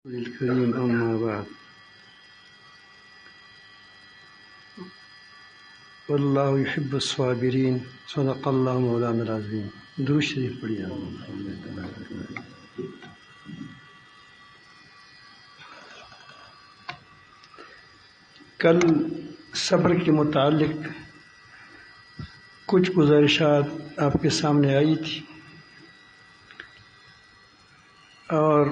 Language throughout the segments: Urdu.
الكريم أما بعد والله يحب الصابرين صدق الله مولانا العظيم. درود شریف پڑھیے. کل صبر کے متعلق کچھ گزارشات آپ کے سامنے آئی تھی اور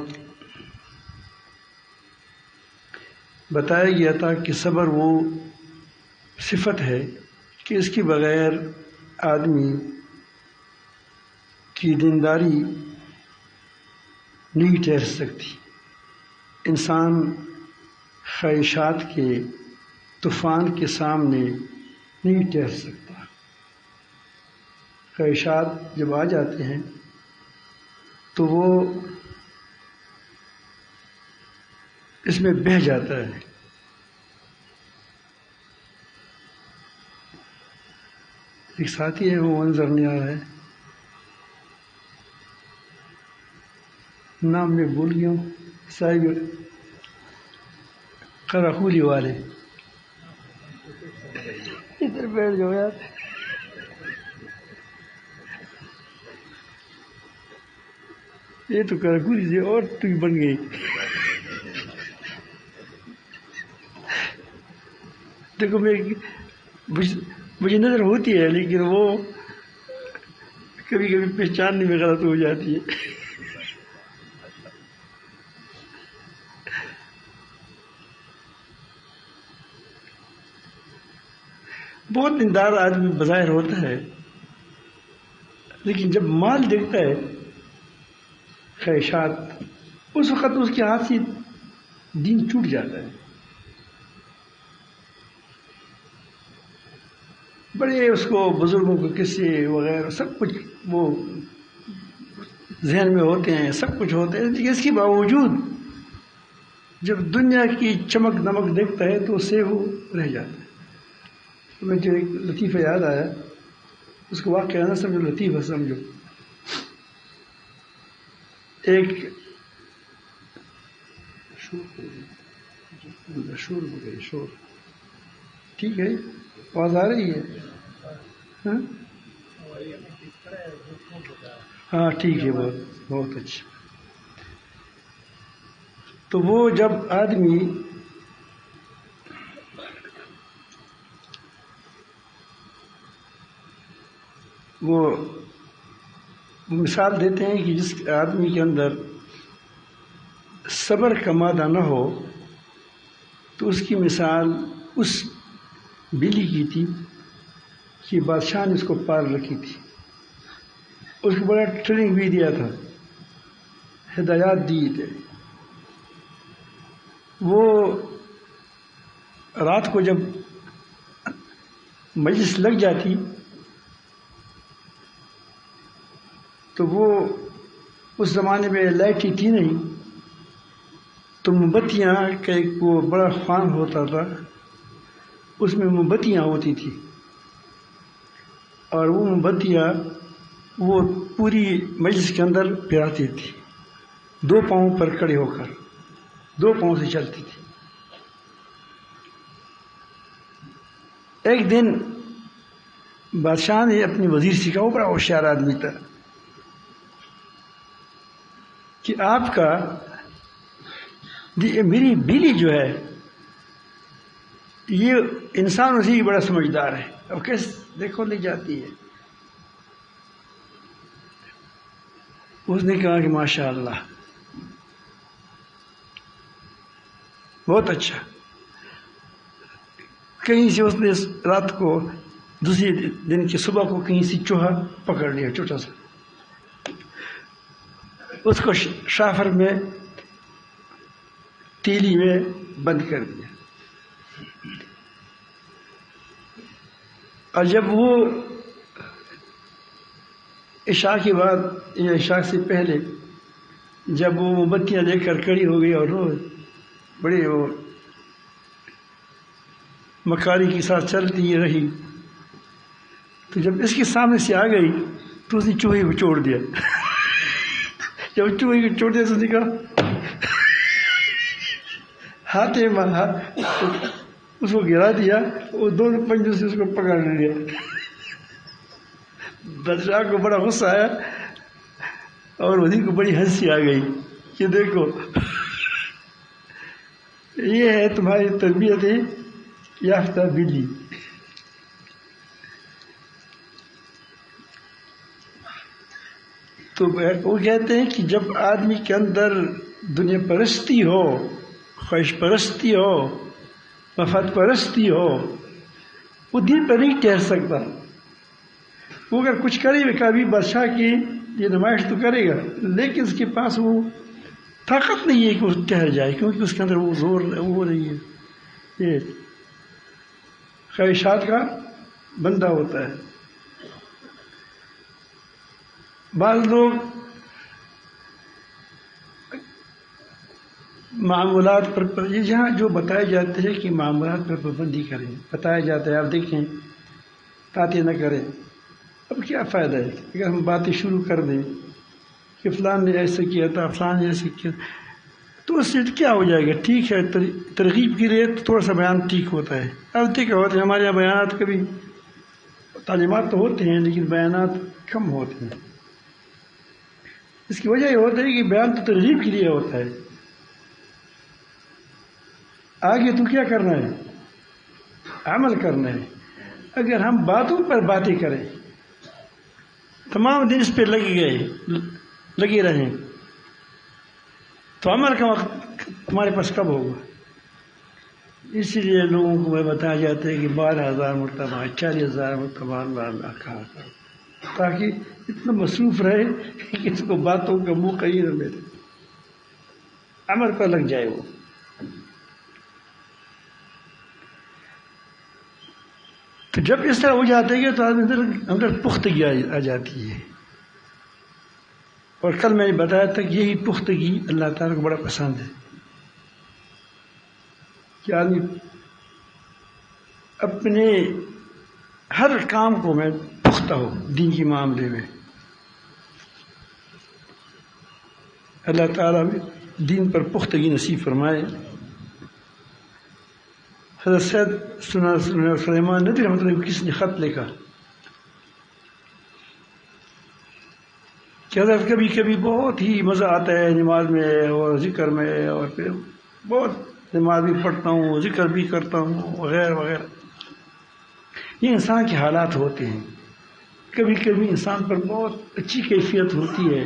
بتایا گیا تھا کہ صبر وہ صفت ہے کہ اس کے بغیر آدمی کی دینداری نہیں ٹھہر سکتی. انسان خواہشات کے طوفان کے سامنے نہیں ٹھہر سکتا. خواہشات جب آ جاتے ہیں تو وہ اس میں بہہ جاتا ہے. ایک ساتھی ہے، وہ منظر نہیں آ رہا ہے، نام میں بھول گیا ہوں، صاحب قراقولی والے. ادھر بیٹھ جاؤ یار. یہ تو قراقولی سے اور تو بن گئی. دیکھو مجھے نظر ہوتی ہے لیکن وہ کبھی کبھی پہچاننے میں غلط ہو جاتی ہے. بہت دیندار آدمی بظاہر ہوتا ہے لیکن جب مال دیکھتا ہے، خواہشات، اس وقت اس کے ہاتھ سے دین چھوٹ جاتا ہے. بڑے اس کو بزرگوں کے قصے وغیرہ سب کچھ وہ ذہن میں ہوتے ہیں، سب کچھ ہوتے ہیں، لیکن اس کے باوجود جب دنیا کی چمک دمک دیکھتا ہے تو اس سے وہ رہ جاتا ہے. مجھے ایک لطیفہ یاد آیا، اس کو واقعہ نہ سمجھو، لطیفہ سمجھو. ایک شور ٹھیک ہے، آواز آ رہی ہے؟ ہاں ٹھیک ہے، بہت اچھا. تو وہ جب آدمی وہ مثال دیتے ہیں کہ جس آدمی کے اندر صبر کا مادہ نہ ہو تو اس کی مثال اس بلی کی تھی کہ بادشاہ نے اس کو پال رکھی تھی. اس کو بڑا ٹریننگ بھی دیا تھا، ہدایات دی تھے. وہ رات کو جب مجلس لگ جاتی تو وہ اس زمانے میں لائٹیں تھی نہیں، تو موم بتیاں کا ایک وہ بڑا خوان ہوتا تھا، اس میں موم بتیاں ہوتی تھی اور وہ موم بتیاں وہ پوری مجلس کے اندر پھراتی تھی، 2 پاؤں پر کھڑے ہو کر 2 پاؤں سے چلتی تھی. ایک دن بادشاہ نے اپنے وزیر سے کہا، وہ بڑا ہوشیار آدمی تھا، کہ آپ کا میری بلی جو ہے یہ انسان اسی بڑا سمجھدار ہے، اب کیسے دیکھو لے جاتی ہے. اس نے کہا کہ ماشاء اللہ بہت اچھا. کہیں سے اس نے رات کو دوسری دن کی صبح کو کہیں سے چوہا پکڑ لیا، چھوٹا سا، اس کو شافر میں تیلی میں بند کر دیا. اور جب وہ عشاء کے بعد یا عشاء سے پہلے جب وہ موم بتیاں لے کر کھڑی ہو گئی اور روز بڑے وہ مکاری کے ساتھ چلتی رہی، تو جب اس کے سامنے سے آ گئی تو اس نے چوہے کو چھوڑ دیا. جب چوہے کو چھوڑ دیا تو اس نے کہا ہاتھ اس کو گرا دیا، وہ دونوں پنجوں سے اس کو پکڑ لیا۔ بادشاہ کو بڑا غصہ آیا اور وزیر کو بڑی ہنسی آ گئی کہ دیکھو یہ ہے تمہاری تربیت یافتہ بلی۔ تو وہ کہتے ہیں کہ جب آدمی کے اندر دنیا پرستی ہو، خواہش پرستی ہو، مفاد پرستی ہو، وہ دین پر نہیں ٹھہر سکتا۔ وہ اگر کچھ کرے بھی کبھی بادشاہ کی یہ نمائش تو کرے گا، لیکن اس کے پاس وہ طاقت نہیں ہے کہ وہ ٹھہر جائے، کیونکہ اس کے اندر وہ زور وہ نہیں ہے، یہ خواہشات کا بندہ ہوتا ہے۔ بعض لوگ معاملات پر جہاں جو بتائے جاتے ہیں کہ معاملات پر پابندی کریں، بتایا جاتا ہے، آپ دیکھیں باتیں نہ کریں، اب کیا فائدہ ہے اگر ہم باتیں شروع کر دیں کہ فلان نے ایسے کیا تھا، فلان نے ایسے کیا، تو اس سے کیا ہو جائے گا؟ ٹھیک ہے ترغیب کے لیے تھوڑا سا بیان ٹھیک ہوتا ہے، اب ٹھیک ہوتے ہیں ہمارے یہاں بیانات، کبھی تعلیمات تو ہوتے ہیں لیکن بیانات کم ہوتے ہیں۔ اس کی وجہ یہ ہوتا ہے کہ بیان تو ترغیب کے لیے ہوتا ہے، آگے تو کیا کرنا ہے؟ عمل کرنا ہے۔ اگر ہم باتوں پر باتیں کریں، تمام دن اس پہ لگے رہیں، تو عمل کا وقت تمہارے پاس کب ہوگا؟ اسی لیے لوگوں کو میں بتایا جاتا ہے کہ 12,000 مرتبہ 40,000 مرتبہ اللہ کہا کرو، تاکہ اتنا مصروف رہے کہ اس کو باتوں کا موقع ہی نہ ملے، عمل پر لگ جائے وہ۔ تو جب اس طرح ہو جاتے ہیں تو آدمی اندر پختگی آ جاتی ہے، اور کل میں نے بتایا تھا کہ یہی پختگی اللہ تعالیٰ کو بڑا پسند ہے کہ آدمی اپنے ہر کام کو میں پختہ ہو دین کے معاملے میں۔ اللہ تعالیٰ دین پر پختگی نصیب فرمائے۔ حضرت سید سلیمان ندوی رحمۃ اللہ کس نے خط لکھا کہ حضرت کبھی کبھی بہت ہی مزہ آتا ہے نماز میں اور ذکر میں، اور پھر بہت نماز بھی پڑھتا ہوں، ذکر بھی کرتا ہوں وغیرہ وغیرہ۔ یہ انسان کے حالات ہوتے ہیں، کبھی کبھی انسان پر بہت اچھی کیفیت ہوتی ہے،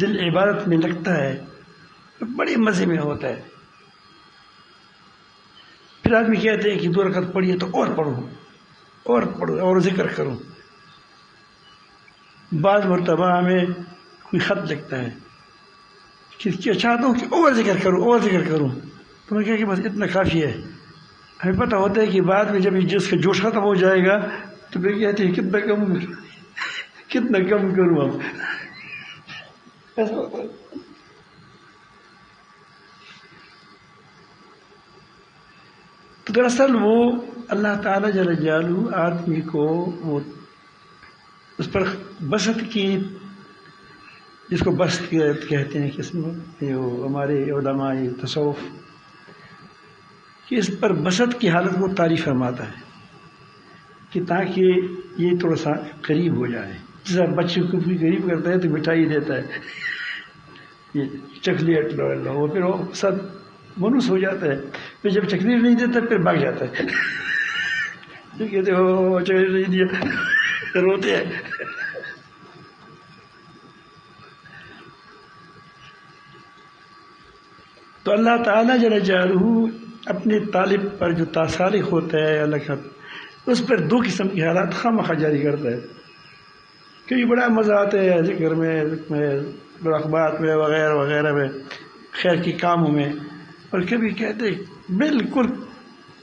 دل عبادت میں لگتا ہے، بڑے مزے میں ہوتا ہے، پھر آدمی کہتے ہیں کہ 2 رکعت پڑھیے تو اور پڑھو اور ذکر کروں۔ بعض مرتبہ ہمیں کوئی خط لکھتا ہے کہ چاہتا ہوں کہ اور ذکر کروں، تو میں کہا کہ بس اتنا کافی ہے۔ ہمیں پتہ ہوتا ہے کہ بعد میں جب جس کا جوش ختم ہو جائے گا تو پھر کہتے ہیں کتنا کم کروں اب، ایسا ہوتا ہے۔ تو دراصل وہ اللہ تعالیٰ جل جلالہ آدمی کو وہ اس پر بسط کی، جس کو بسط کہتے ہیں کس میں جو ہمارے علماء تصوف، کہ اس پر بسط کی حالت کو تعریف فرماتا ہے کہ تاکہ یہ تھوڑا سا قریب ہو جائے۔ جیسا بچے کو بھی قریب کرتا ہے تو مٹھائی دیتا ہے، یہ چاکلیٹ لو، وہ پھر وہ سب منوس ہو جاتا ہے، پھر جب چاکلیٹ نہیں دیتا پھر بھاگ جاتا ہے، پھر کہتے ہو چاکلیٹ نہیں دیا، روتے ہیں۔ تو اللہ تعالیٰ جل جلالہ اپنے طالب پر جو تاسالق ہوتا ہے اللہ کا، اس پر 2 قسم کے حالات خواہ جاری کرتا ہے۔ کبھی بڑا مزہ آتا ہے ذکر میں، مراقبات میں وغیرہ وغیرہ میں، خیر کے کاموں میں، اور کبھی کہتے بالکل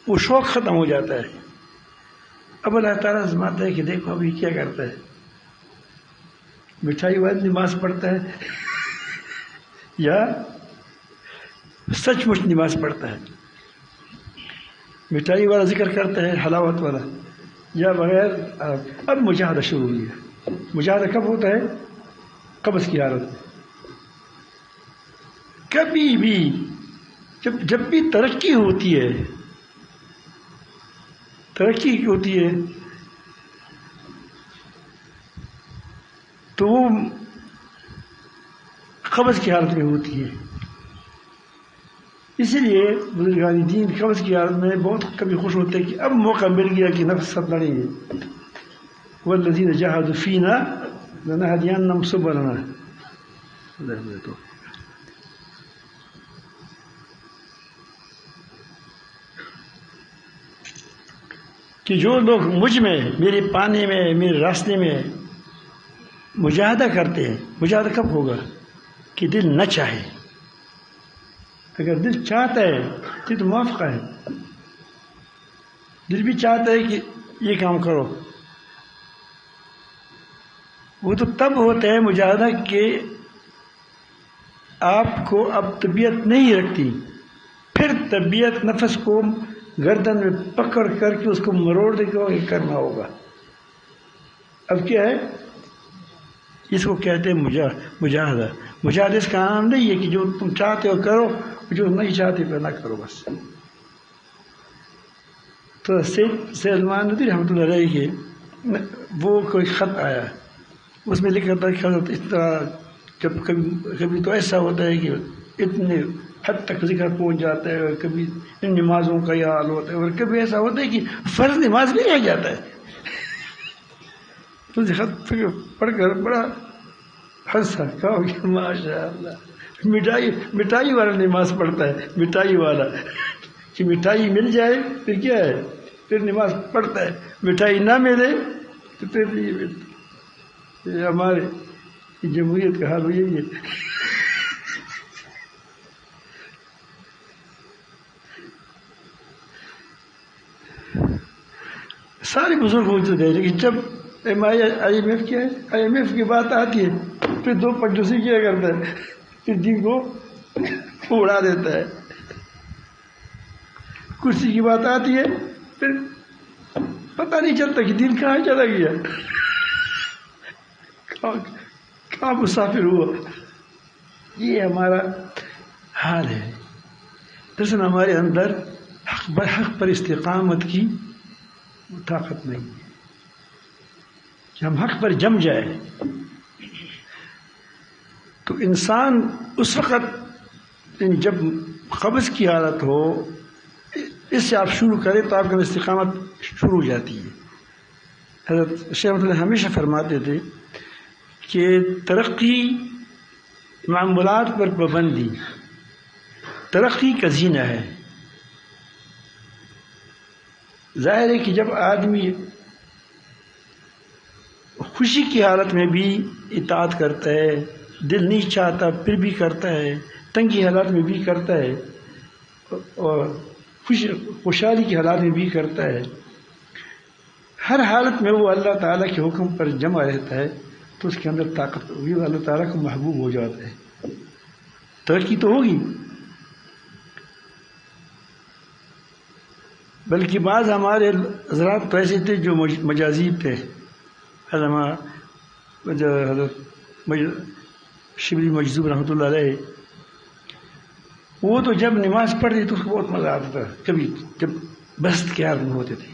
وہ شوق ختم ہو جاتا ہے۔ اب اللہ تعالیٰ آزماتا ہے کہ دیکھو ابھی کیا کرتا ہے، مٹھائی والی نماز پڑھتا ہے یا سچ مچ نماز پڑھتا ہے، مٹھائی والا ذکر کرتا ہے حلاوت والا یا بغیر۔ اب مجاہدہ شروع ہوئی ہے۔ مجاہدہ کب ہوتا ہے؟ قبض کی حالت میں۔ کبھی بھی جب بھی ترقی ہوتی ہے تو وہ قبض کی حالت میں ہوتی ہے. اسی لیے بزرگان دین قبض کی حالت میں بہت کبھی خوش ہوتے ہیں کہ اب موقع مل گیا کہ نفس ساتھ لڑیں گے. والذین جاہدوا فینا لنہدینہم سبلنا. کہ جو لوگ مجھ میں، میرے پانے میں، میرے راستے میں مجاہدہ کرتے ہیں. مجاہدہ کب ہوگا؟ کہ دل نہ چاہے. اگر دل چاہتا ہے تو موافقہ ہے. دل بھی چاہتا ہے کہ یہ کام کرو. وہ تو تب ہوتا ہے مجاہدہ کہ آپ کو اب طبیعت نہیں رکھتی، پھر طبیعت نفس کو گردن میں پکڑ کر کے اس کو مروڑ دے گا. یہ کرنا ہوگا. اب کیا ہے؟ اس کو کہتے ہیں مجاہدہ. مجاہدہ اس کا نام نہیں ہے کہ جو تم چاہتے ہو کرو، جو نہیں چاہتے پھر نہ کرو بس. تو سلمان ندوی رحمۃ اللہ علیہ کے وہ کوئی خط آیا، اس میں لکھا تھا کہ اس طرح جب کبھی تو ایسا ہوتا ہے کہ اتنے حد تک ذکر پہنچ جاتا ہے، کبھی ان نمازوں کا یہ حال ہوتا ہے، اور کبھی ایسا ہوتا ہے کہ فرض نماز بھی رہ جاتا ہے. تو خط پڑھ کر بڑا ہنسا، کہا کہ ماشاء اللہ مٹائی والا نماز پڑھتا ہے. مٹائی والا کہ مٹائی مل جائے پھر کیا ہے، پھر نماز پڑھتا ہے. مٹائی نہ ملے تو پھر نہیں ملتی. ہمارے جمہوریت کا حال یہی ہے. سارے بزرگ موجود ہیں، لیکن جب آئی ایم ایف کیا ہے، آئی ایم ایف کی بات آتی ہے پھر دو پنجوسی کیا کرتا ہے، پھر دین کو اڑا دیتا ہے. کرسی کی بات آتی ہے پھر پتہ نہیں چلتا کہ دین کہاں چلا گیا، کہاں مسافر ہوا. یہ ہمارا حال ہے. دراصل ہمارے اندر حق پر استقامت کی طاقت نہیں ہے کہ ہم حق پر جم جائے. تو انسان اس وقت جب قبض کی حالت ہو، اس سے آپ شروع کریں تو آپ کے استقامت شروع ہو جاتی ہے. حضرت شیخ رحمۃ اللہ ہمیشہ فرماتے تھے کہ ترقی معمولات پر پابندی ترقی کا زینہ ہے. ظاہر ہے کہ جب آدمی خوشی کی حالت میں بھی اطاعت کرتا ہے، دل نہیں چاہتا پھر بھی کرتا ہے، تنگی حالات میں بھی کرتا ہے، اور خوشحالی کی حالات میں بھی کرتا ہے، ہر حالت میں وہ اللہ تعالیٰ کے حکم پر جمع رہتا ہے، تو اس کے اندر طاقت ہوگی، وہ اللہ تعالیٰ کو محبوب ہو جاتا ہے. ترقی تو ہوگی. بلکہ بعض ہمارے حضرات تو ایسے تھے جو مجازیب تھے. حضرت شبلی مجذوب رحمۃ اللہ علیہ، وہ تو جب نماز پڑھتے تو اس کو بہت مزہ آتا تھا. کبھی جب بست کے حال میں ہوتے تھے،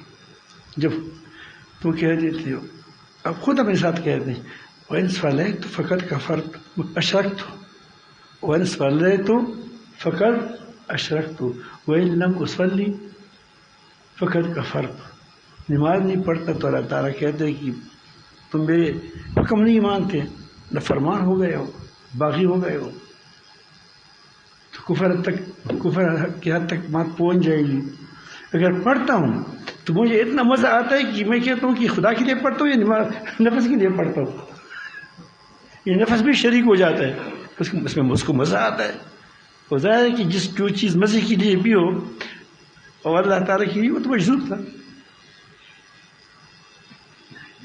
جب تو کہتے تھے، اب خود اپنے ساتھ کہتے ہیں، وَإِنْ صَلَيْتُ فَقَدْ كَفَرْتُ أَشْرَكْتُ وَإِنْ صَلَيْتُ فَقَدْ أَشْرَكْتُ وَإِنْ لَمْ أُصَلِّ فَقَدْ كَفَرْتُ. نماز نہیں پڑھتا تو اللہ تعالیٰ کہتے کہ تم میرے حکم نہیں مانتے، نافرمان ہو گئے ہو، باغی ہو گئے ہو. تو کفر کی حد تک بات پہنچ جائے گی. اگر پڑھتا ہوں تو مجھے اتنا مزہ آتا ہے کہ میں کہتا ہوں کہ خدا کے لیے پڑھتا ہوں یا نفس کے لیے پڑھتا ہوں. یہ نفس بھی شریک ہو جاتا ہے، اس میں مجھ کو مزہ آتا ہے. اور ظاہر ہے کہ جو چیز مزے کے لیے بھی ہو اور اللہ تعالیٰ کے لیے، وہ تو مجذوب تھا.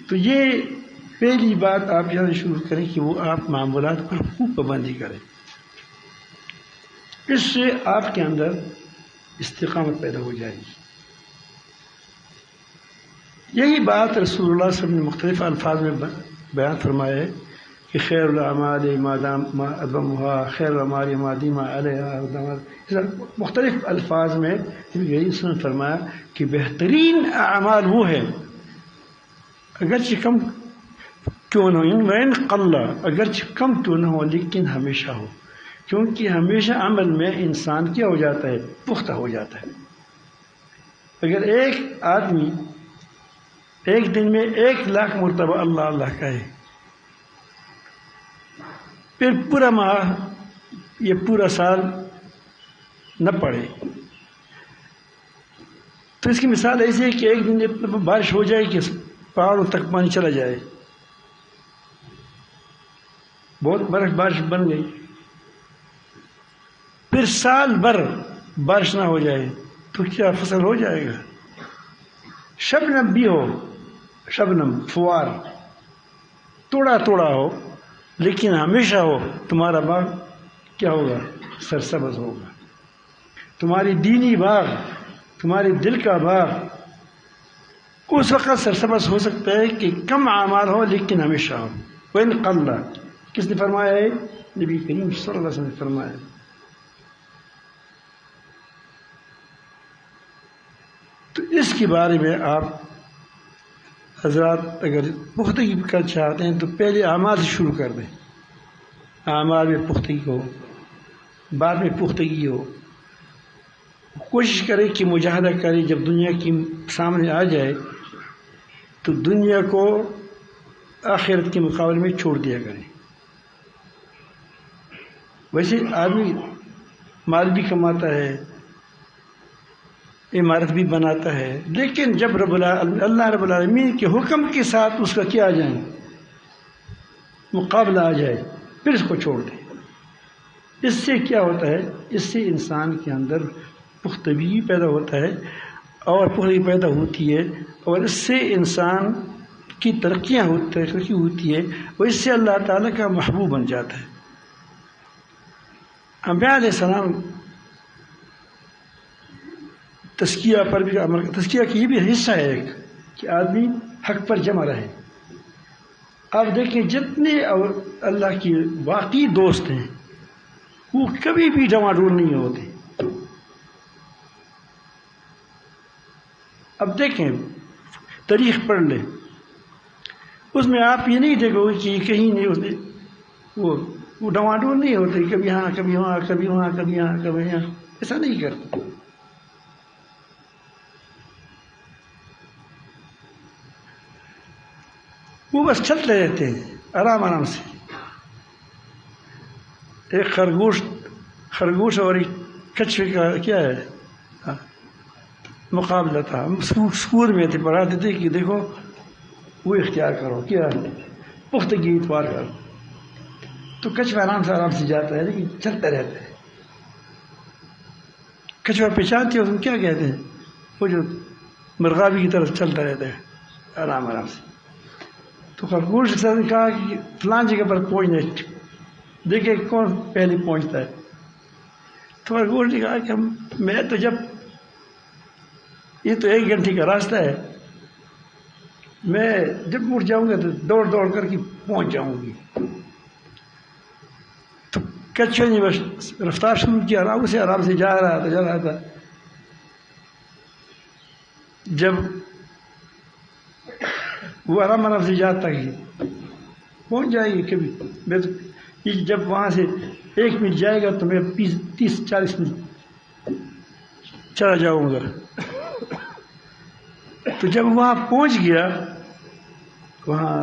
تو یہ پہلی بات آپ یہاں شروع کریں کہ وہ آپ معاملات پر خوب پابندی کریں. اس سے آپ کے اندر استقامت پیدا ہو جائے گی. یہی بات رسول اللہ صلی اللہ علیہ وسلم نے مختلف الفاظ میں بیان فرمایا ہے کہ خیر الاعمال ما ادومها، خیر الاعمال ما دام علیہا، مختلف الفاظ میں نبی کریم صلی اللہ علیہ وسلم نے فرمایا کہ بہترین اعمال وہ ہے اگرچہ کم کیوں نہ ہو، وین قل، اگرچہ کم کیوں نہ ہو لیکن ہمیشہ ہو، کیونکہ ہمیشہ عمل میں انسان کیا ہو جاتا ہے، پختہ ہو جاتا ہے۔ اگر ایک آدمی ایک دن میں 1,00,000 مرتبہ اللہ اللہ کہے، پھر پورا ماہ یہ پورا سال نہ پڑے، تو اس کی مثال ایسی ہے کہ ایک دن بارش ہو جائے کہ پہاڑوں تک پانی چلا جائے، بہت بارش بن گئی، پھر سال بھر بارش نہ ہو جائے تو کیا فصل ہو جائے گا؟ شبنم بھی ہو، شبنم فوار توڑا توڑا ہو لیکن ہمیشہ ہو، تمہارا باغ کیا ہوگا؟ سرسبز ہوگا۔ تمہاری دینی باغ، تمہاری دل کا باغ اس وقت سرسبز ہو سکتا ہے کہ کم اعمال ہو لیکن ہمیشہ ہو۔ وَإِنْ قَلَّ، کس نے فرمایا ہے؟ نبی کریم صلی اللہ علیہ وسلم نے فرمایا۔ تو اس کے بارے میں آپ حضرات اگر پختگی کرنا چاہتے ہیں تو پہلے اعمال سے شروع کر دیں، اعمال میں پختگی ہو، بعد میں پختگی ہو، کوشش کریں کہ مجاہدہ کریں، جب دنیا کی سامنے آ جائے تو دنیا کو آخرت کے مقابلے میں چھوڑ دیا کریں۔ ویسے آدمی مال بھی کماتا ہے، عمارت بھی بناتا ہے، لیکن جب اللہ رب العالمین کے حکم کے ساتھ اس کا کیا آ جائیں، مقابلہ آ جائے، پھر اس کو چھوڑ دیں۔ اس سے کیا ہوتا ہے؟ اس سے انسان کے اندر پختگی پیدا ہوتا ہے، اور پختگی پیدا ہوتی ہے، اور اس سے انسان کی ترقی ہوتی ہے، اور اس سے اللہ تعالیٰ کا محبوب بن جاتا ہے۔ انبیاء علیہ السلام تزکیہ پر بھی عمل، تزکیہ کی یہ بھی حصہ ہے ایک کہ آدمی حق پر جمع رہے۔ آپ دیکھیں جتنے اللہ کی واقعی دوست ہیں وہ کبھی بھی ڈواڈول نہیں ہوتے۔ اب دیکھیں تاریخ پڑھ لیں، اس میں آپ یہ نہیں دیکھو گے کہ کہیں نہیں ہوتے، وہ ڈواڈول نہیں ہوتے، کبھی یہاں کبھی وہاں کبھی وہاں کبھی یہاں کبھی یہاں، ایسا نہیں کرتے۔ وہ بس چلتے رہتے ہیں آرام آرام سے۔ ایک خرگوش اور ایک کچھوے کا کیا ہے مقابلہ تھا، اسکول میں تھے، پڑھاتے تھے کہ دیکھو وہ اختیار کرو، کیا پختگی اتوار کرو، تو کچھوا آرام سے جاتا ہے لیکن چلتا رہتا ہے۔ کچھوا پہچانتے ہو تم کیا کہتے ہیں؟ وہ جو مرغابی کی طرف چلتا رہتا ہے آرام آرام سے۔ تو خرگوش نے کہا کہ فلاں جگہ پر پہنچنا ہے، دیکھیں کون پہلے پہنچتا ہے۔ تو خرگوش نے کہا کہ میں تو جب یہ تو 1 گھنٹے کا راستہ ہے، میں جب اٹھ جاؤں گا تو دوڑ دوڑ کر کے پہنچ جاؤں گی۔ تو کچھوے نے بس رفتار شروع کیا، آرام سے جا رہا تھا۔ جب وہ آرام سے جاتا ہی پہنچ جائے گی کبھی، میں تو جب وہاں سے 1 منٹ جائے گا تو میں 30-40 منٹ چلا جاؤں گا۔ تو جب وہاں پہنچ گیا، وہاں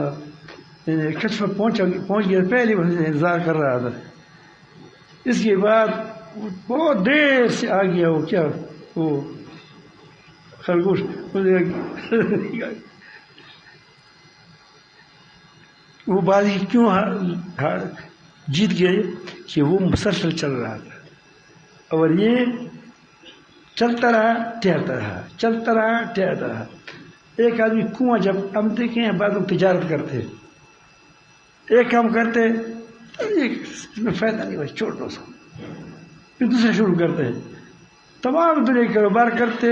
کچھوا پہنچ گیا، پہلے وہاں سے انتظار کر رہا تھا۔ اس کے بعد بہت دیر سے آ گیا وہ کیا وہ خرگوش، وہ بازی کیوں جیت گئے کہ وہ مسلسل چل رہا تھا، اور یہ چلتا رہا ٹہرتا رہا، چلتا رہا ٹہرتا رہا۔ ایک آدمی کنواں، جب ہم دیکھیں ہیں بعض لوگ تجارت کرتے، ایک کام کرتے اس میں فائدہ نہیں، بس چھوڑ دو اس کو، پھر دوسرا شروع کرتے ہیں، تمام دنیا کاروبار کرتے،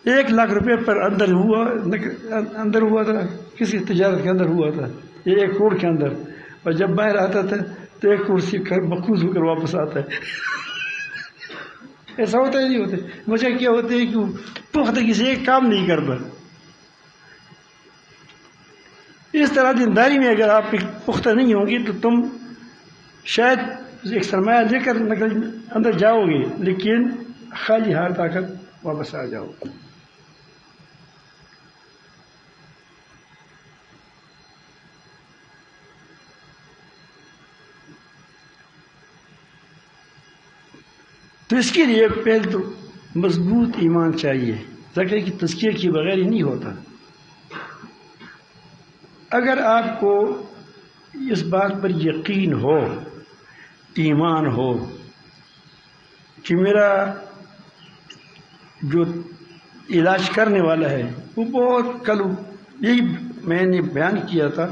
1,00,000 پر اندر ہوا تھا، کسی تجارت کے اندر ہوا تھا، یہ 1 کروڑ کے اندر، اور جب باہر آتا تھا تو 1 کروڑ سے مقروض ہو کر واپس آتا ہے۔ ایسا ہوتا ہے نہیں ہوتا؟ مجھے کیا ہوتا ہے کہ پختگی سے ایک کام نہیں کرتا۔ اس طرح دینداری میں اگر آپ پختہ نہیں ہوں گے تو تم شاید ایک سرمایہ لے کر اندر جاؤ گے لیکن خالی ہاتھ آ کر واپس آ جاؤ۔ تو اس کے لیے پہلے تو مضبوط ایمان چاہیے، ذکر کی تزکیہ کے بغیر ہی نہیں ہوتا۔ اگر آپ کو اس بات پر یقین ہو، ایمان ہو کہ میرا جو علاج کرنے والا ہے وہ بہت یہی میں نے بیان کیا تھا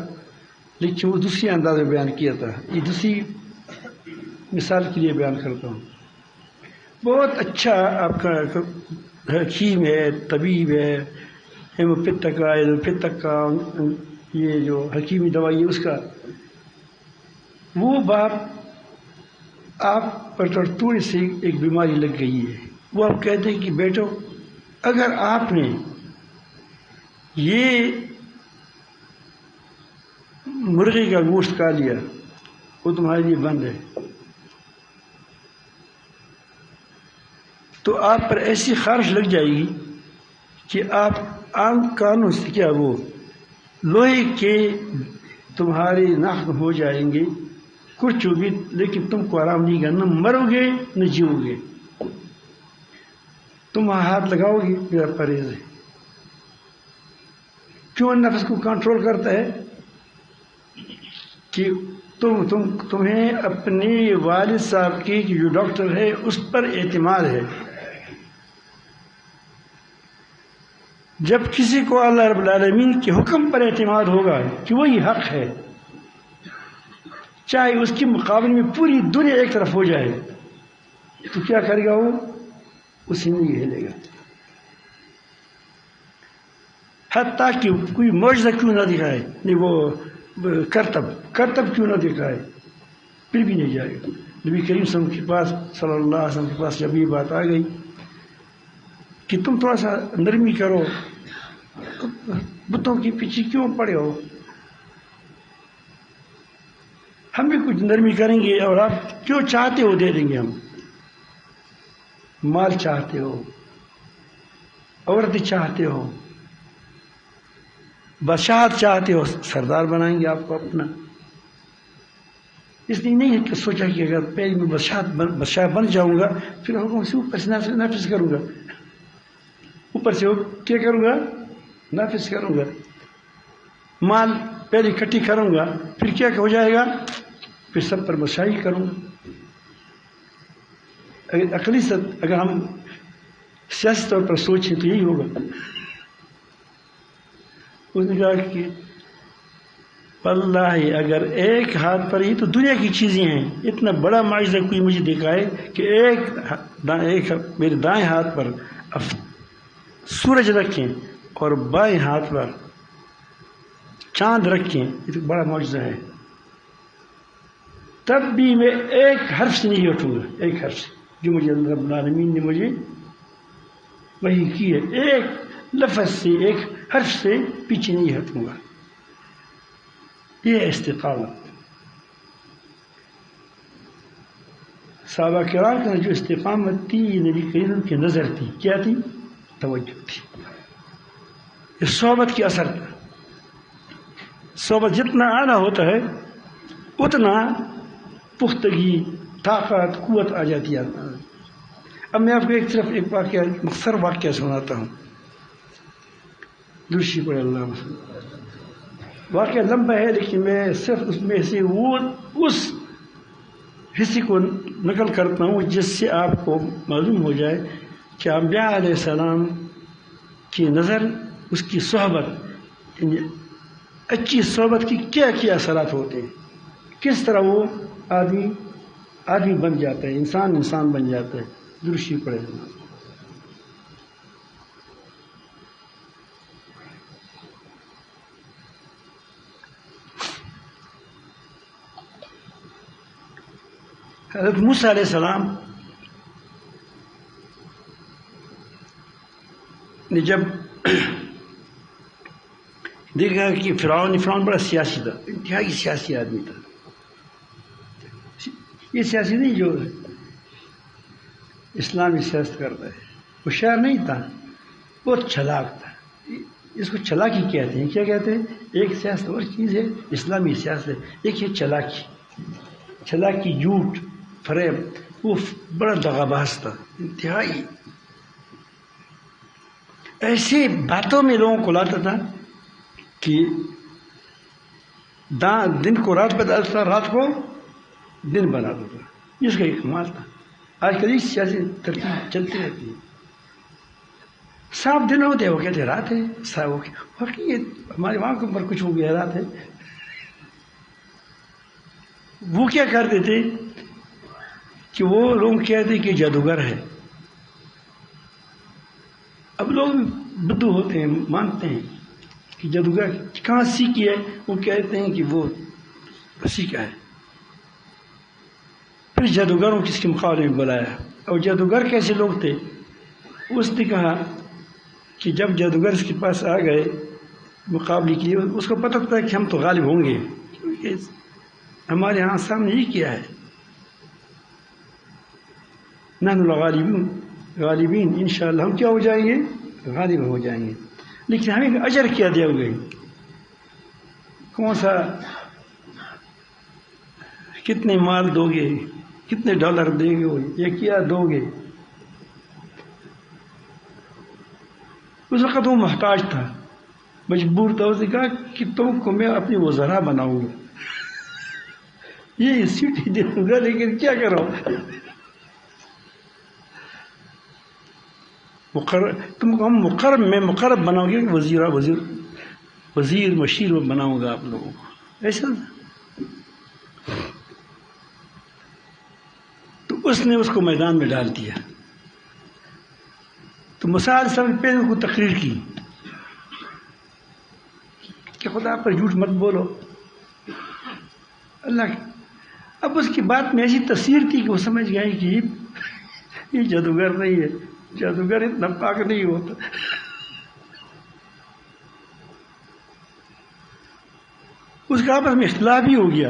لیکن وہ دوسری انداز میں بیان کیا تھا، یہ دوسری مثال کے لیے بیان کرتا ہوں۔ بہت اچھا آپ کا حکیم ہے، طبیب ہے، ہیموپیتھک کا، ایلوپیتھک کا، یہ جو حکیمی دوائی ہے اس کا، وہ باپ آپ پر تھوڑی سی ایک بیماری لگ گئی ہے، وہ آپ کہتے ہیں کہ بیٹو اگر آپ نے یہ مرغی کا گوشت کھا لیا وہ تمہارے لیے بند ہے، تو آپ پر ایسی خارش لگ جائے گی کہ آپ عام کانوں سے کیا وہ لوہے کے تمہارے ناخن ہو جائیں گے، کچھ ہوگی لیکن تم کو آرام نہیں گا، نہ مرو گے نہ جیو گے۔ تم ہاتھ لگاؤ گے میرا پرہیز ہے۔ کیوں نفس کو کنٹرول کرتا ہے؟ کہ تمہیں اپنے والد صاحب کی جو ڈاکٹر ہے اس پر اعتماد ہے۔ جب کسی کو اللہ رب العالمین کے حکم پر اعتماد ہوگا کہ وہی حق ہے، چاہے اس کے مقابلے میں پوری دنیا ایک طرف ہو جائے، تو کیا کرے گا؟ وہ اسے نہیں ہلے گا، حتیٰ کہ کوئی معجزہ کیوں نہ دکھائے، نہیں وہ کرتب کیوں نہ دکھائے، پھر بھی نہیں جائے گا۔ نبی کریم صلی اللہ علیہ وسلم کے پاس جب یہ بات آ گئی کہ تم تھوڑا سا نرمی کرو، بتوں کے پیچھے کیوں پڑے ہو، ہم بھی کچھ نرمی کریں گے اور آپ جو چاہتے ہو دے دیں گے۔ ہم مال چاہتے ہو، عورت چاہتے ہو، بادشاہت چاہتے ہو، سردار بنائیں گے آپ کو اپنا۔ اس لیے نہیں ہے کہ سوچا کہ اگر پہلے میں بادشاہ بن جاؤں گا پھر حکم سے اوپر سے نافذ کروں گا، اوپر سے کیا کروں گا؟ نافذ کروں گا۔ مال پہلے اکٹھی کروں گا پھر کیا ہو جائے گا؟ پھر سب پر بادشاہی کروں گا۔ اگر ہم سیاسی طور پر سوچیں تو یہی ہوگا۔ اس نے کہا کہ واللہ اگر ایک ہاتھ پر ہی تو دنیا کی چیزیں ہیں، اتنا بڑا معجزہ کوئی مجھے دکھائے کہ ایک میرے دائیں ہاتھ پر سورج رکھیں اور بائیں ہاتھ پر چاند رکھیں، یہ تو بڑا معجزہ ہے، تب بھی میں ایک حرف سے نہیں اٹھوں گا، ایک حرف سے جو مجھے اللہ رب العالمین نے مجھے وحی کی ہے، ایک لفظ سے، ایک حرف سے پیچھے نہیں ہٹوں گا۔ یہ استقامت۔ صحابہ کرام کا جو استقامت تھی یہ نبی کریم کی نظر تھی، کیا تھی؟ توجہ تھی، یہ صحبت کی اثر تھا۔ صحبت جتنا اعلیٰ ہوتا ہے اتنا پختگی، طاقت، قوت آ جاتی ہے۔ اب میں آپ کو ایک واقعہ، مختصر واقعہ سناتا ہوں، دوسری پڑھ اللہ۔ واقعہ لمبا ہے لیکن میں صرف اس میں سے اس حصے کو نقل کرتا ہوں جس سے آپ کو معلوم ہو جائے کہ انبیاء علیہ السلام کی نظر، اس کی صحبت، اچھی صحبت کی کیا کیا اثرات ہوتے ہیں، کس طرح وہ آدمی بن جاتا ہے، انسان بن جاتا ہے۔ درشی پڑھے۔ حضرت موسیٰ علیہ السلام نے جب دیکھا کہ فرعون بڑا سیاسی تھا، انتہائی سیاسی آدمی تھا. یہ سیاسی نہیں جو اسلامی سیاست کرتا ہے، ہوشیار نہیں تھا، بہت چلاک تھا. اس کو چلاکی کہتے ہیں. کیا کہتے ہیں؟ ایک سیاست اور چیز ہے، اسلامی سیاست ہے. ایک ہے چلاکی، جھوٹ، فریب. وہ بڑا دغاباز تھا، انتہائی. ایسے باتوں میں لوگوں کو لاتا تھا کہ دن کو رات بدلتا تھا، رات کو دن بناتا تھا. اس کا ایک کمال تھا. آج کل اس سیاسی ترتیب چلتی رہتی ہے. صاف دن ہوتے ہیں، وہ کہتے ہیں رات ہے. یہ ہمارے وہاں کے اوپر کچھ ہو گیا، رات ہے. وہ کیا کرتے تھے کہ وہ لوگ کہتے کہ جادوگر ہے. اب لوگ بدھو ہوتے ہیں، مانتے ہیں کہ جادوگر کہاں سیکھی ہے. وہ کہتے ہیں کہ وہ سیکھا ہے. پھر جادوگروں کس کے مقابلے میں بلایا. اور جادوگر کیسے لوگ تھے؟ اس نے کہا کہ جب جادوگر اس کے پاس آ گئے مقابلے کے لیے، اس کو پتہ تھا کہ ہم تو غالب ہوں گے، کیونکہ ہمارے ہاں سامنے یہ کیا ہے، نحن غالبین انشاءاللہ، ہم کیا ہو جائیں گے؟ غالب ہو جائیں گے. لیکن ہمیں اجر کیا دیا گے؟ کون سا، کتنے مال دو گے، کتنے ڈالر دیں گے، یہ کیا دو گے؟ اس وقت وہ محتاج تھا، مجبور تھا. اس نے کہا کہ تم کو میں اپنی وزراء بناؤں گا، یہ سیٹ ہی دوں گا، لیکن کیا کرو، تم کو ہم مقرب بناؤں گے، وزیر مشیر بناؤں گا آپ لوگوں کو. ایسا تو اس نے اس کو میدان میں ڈال دیا. تو موسیٰ علیہ السلام نے پہلے کو تقریر کی کہ خدا پر جھوٹ مت بولو اللہ. اب اس کی بات میں ایسی تفسیر تھی کہ وہ سمجھ گئے کہ یہ جادوگر نہیں ہے، جادوگر اتنا پاک نہیں ہوتا. اس کا آپس میں اختلاف بھی ہو گیا.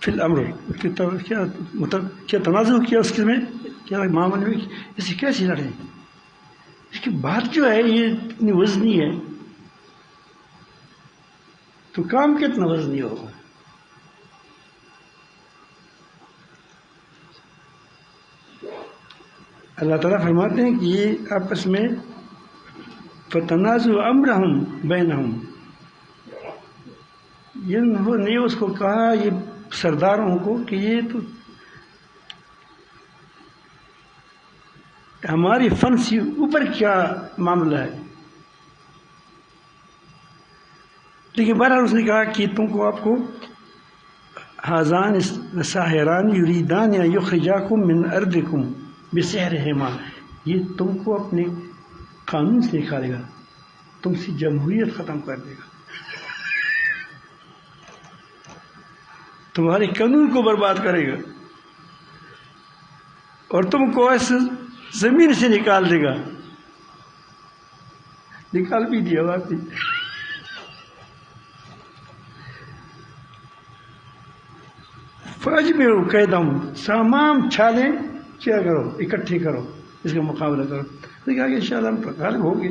فی الامر کیا تنازع کیا اس کے میں، کیا معاملے میں اسے کیسے لڑے. اس کی بات جو ہے یہ اتنی وزنی ہے تو کام کتنا وزنی ہوگا. اللہ تعالیٰ فرماتے ہیں کہ یہ آپس میں فتنازع امرہم بینہم، انہوں نے اس کو کہا، یہ سرداروں کو، کہ یہ تو ہماری فن سے اوپر کیا معاملہ ہے. لیکن بہرحال اس نے کہا کہ تم کو، آپ کو ھذان ساحران یریدان یخرجاکم من ارضکم بسحرہما، یہ تم کو اپنے قانون سے نکالے گا، تم سے جمہوریت ختم کر دے گا، تمہارے قانون کو برباد کرے گا، اور تم کو ایسے زمین سے نکال دے گا. نکال بھی دیا واقعی. فاجمعوا کیدہم، تمام چھالیں کیا کرو، اکٹھے کرو، اس کا مقابلہ کرو. تو کہا کہ انشاءاللہ ہم تو غالب ہوں گے.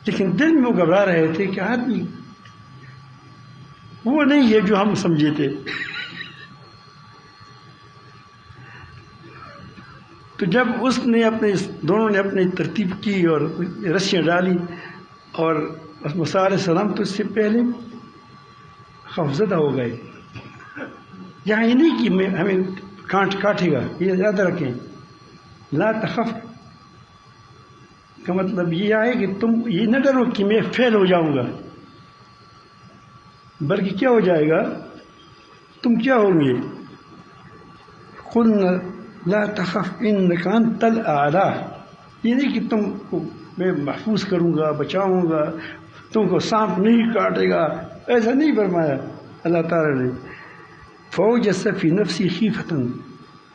لیکن دل میں وہ گھبرا رہے تھے کہ آدمی وہ نہیں ہے جو ہم سمجھے تھے. تو جب اس نے دونوں نے اپنی ترتیب کی اور رسیاں ڈالی، اور موسیٰ علیہ السلام تو اس سے پہلے خوفزدہ ہو گئے. یہاں یہ نہیں کہ ہمیں کاٹے گا، یہ یاد رکھیں. لا تخف کا مطلب یہ ہے کہ تم یہ نہ ڈرو کہ میں فیل ہو جاؤں گا، بلکہ کیا ہو جائے گا، تم کیا ہوں گے. قلنا لا تخف انک انت الاعلی، یہ نہیں کہ تم کو میں محفوظ کروں گا، بچاؤں گا، تم کو سانپ نہیں کاٹے گا، ایسا نہیں فرمایا اللہ تعالیٰ نے. فوجس فی نفسی خیفتن،